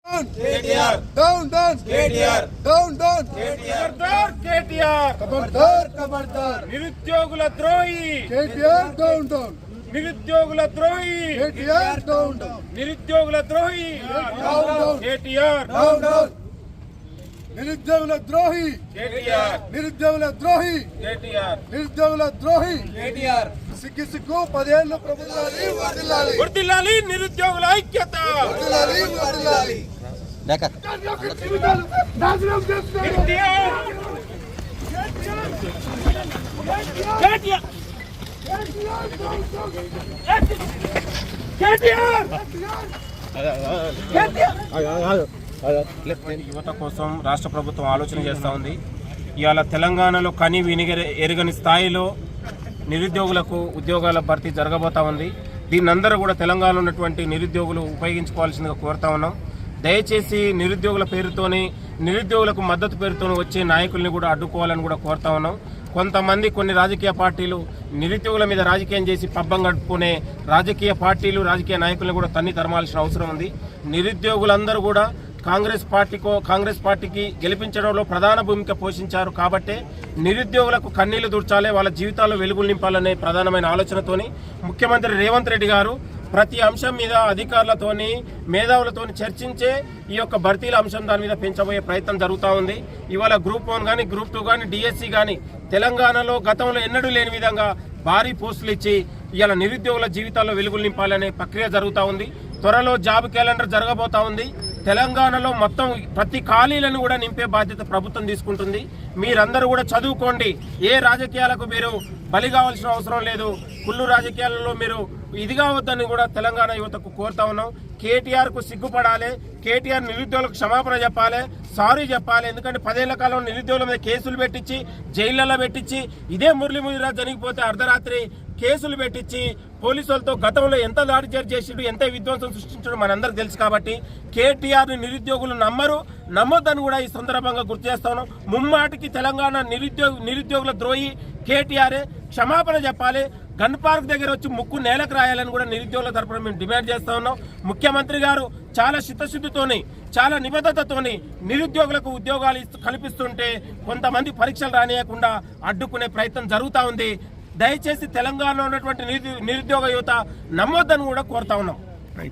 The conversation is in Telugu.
KTR down down KTR down down KTR KTR ఖబర్దార్ ఖబర్దార్ నిరుద్యోగుల ద్రోహి కేటీఆర్ డౌన్ డౌన్ నిరుద్యోగుల ద్రోహి కేటీఆర్ డౌన్ డౌన్ నిరుద్యోగుల ద్రోహి down down KTR down down నిరుద్యోగుల ద్రోహి కేటీఆర్ నిరుద్యోగుల ద్రోహి కేటీఆర్ నిరుద్యోగుల ద్రోహి కేటీఆర్ సిగ్గు సిగ్గు 10 ఏళ్ళు ప్రభుత్వాన్ని వర్ధిల్లాలి వర్ధిల్లాలి నిరుద్యోగుల ఐక్యత వర్ధిల్లాలి వర్ధిల్లాలి కేటీఆర్ కేటీఆర్ యువత కోసం రాష్ట్ర ప్రభుత్వం ఆలోచన చేస్తూ ఉంది. ఇవాళ తెలంగాణలో కని ఎరుగని స్థాయిలో నిరుద్యోగులకు ఉద్యోగాల భర్తీ జరగబోతా ఉంది. దీన్ని అందరూ కూడా తెలంగాణలో ఉన్నటువంటి నిరుద్యోగులు ఉపయోగించుకోవాల్సిందిగా కోరుతా ఉన్నాం. దయచేసి నిరుద్యోగుల పేరుతోని నిరుద్యోగులకు మద్దతు పేరుతో వచ్చే నాయకుల్ని కూడా అడ్డుకోవాలని కూడా కోరుతా ఉన్నాం. కొంతమంది కొన్ని రాజకీయ పార్టీలు నిరుద్యోగుల మీద రాజకీయం చేసి పబ్బం గడుపుకునే రాజకీయ పార్టీలు రాజకీయ నాయకులను కూడా తన్ని తరమాల్సిన అవసరం ఉంది. నిరుద్యోగులందరూ కూడా కాంగ్రెస్ పార్టీకి గెలిపించడంలో ప్రధాన భూమిక పోషించారు. కాబట్టి నిరుద్యోగులకు కన్నీళ్లు దుర్చాలే, వాళ్ళ జీవితాల్లో వెలుగులు నింపాలనే ప్రధానమైన ఆలోచనతోని ముఖ్యమంత్రి రేవంత్ రెడ్డి గారు ప్రతి అంశం మీద అధికారులతోని మేధావులతోని చర్చించే ఈ యొక్క భర్తీల అంశం దాని మీద పెంచబోయే ప్రయత్నం జరుగుతూ ఉంది. ఇవాళ గ్రూప్ 1 కానీ గ్రూప్ 2 కానీ డిఎస్సి కానీ తెలంగాణలో గతంలో ఎన్నడూ లేని విధంగా భారీ పోస్టులు ఇచ్చి ఇవాళ నిరుద్యోగుల జీవితాల్లో వెలుగులు నింపాలనే ప్రక్రియ జరుగుతూ ఉంది. త్వరలో జాబ్ క్యాలెండర్ జరగబోతా ఉంది. తెలంగాణలో మొత్తం ప్రతి ఖాళీలను కూడా నింపే బాధ్యత ప్రభుత్వం తీసుకుంటుంది. మీరందరూ కూడా చదువుకోండి. ఏ రాజకీయాలకు మీరు బలి కావాల్సిన అవసరం లేదు. కుళ్ళు రాజకీయాలలో మీరు ఇది కావద్దని కూడా తెలంగాణ యువతకు కోరుతా ఉన్నాం. కేటీఆర్కు సిగ్గుపడాలి. కేటీఆర్ నిరుద్యోగులకు క్షమాపణ చెప్పాలి, సారీ చెప్పాలి. ఎందుకంటే 10 ఏళ్ల కాలంలో నిరుద్యోగుల మీద కేసులు పెట్టించి జైళ్లలో పెట్టించి ఇదే మురళీమోహన్ జరిగిపోతే అర్ధరాత్రి కేసులు పెట్టించి పోలీసులతో గతంలో ఎంత దాడి చేసిండు, ఎంత విధ్వంసం సృష్టించడం మనందరికి తెలుసు. కాబట్టి కేటీఆర్ని నిరుద్యోగులు నమ్మొద్దని కూడా ఈ సందర్భంగా గుర్తు చేస్తా ఉన్నాం. ముమ్మాటికి తెలంగాణ నిరుద్యోగుల ద్రోహి కేటీఆర్ క్షమాపణ చెప్పాలి. గన్ పార్క్ దగ్గర వచ్చి ముక్కు నేలకు రాయాలని కూడా నిరుద్యోగుల తరపున మేము డిమాండ్ చేస్తా ఉన్నాం. ముఖ్యమంత్రి గారు చాలా చిత్తశుద్ధితోని చాలా నిబద్ధతతోని నిరుద్యోగులకు ఉద్యోగాలు కల్పిస్తుంటే కొంతమంది పరీక్షలు రానియకుండా అడ్డుకునే ప్రయత్నం జరుగుతూ ఉంది. దయచేసి తెలంగాణలో ఉన్నటువంటి నిరుద్యోగ యువత నమ్మొద్దని కూడా కోరుతా ఉన్నాం.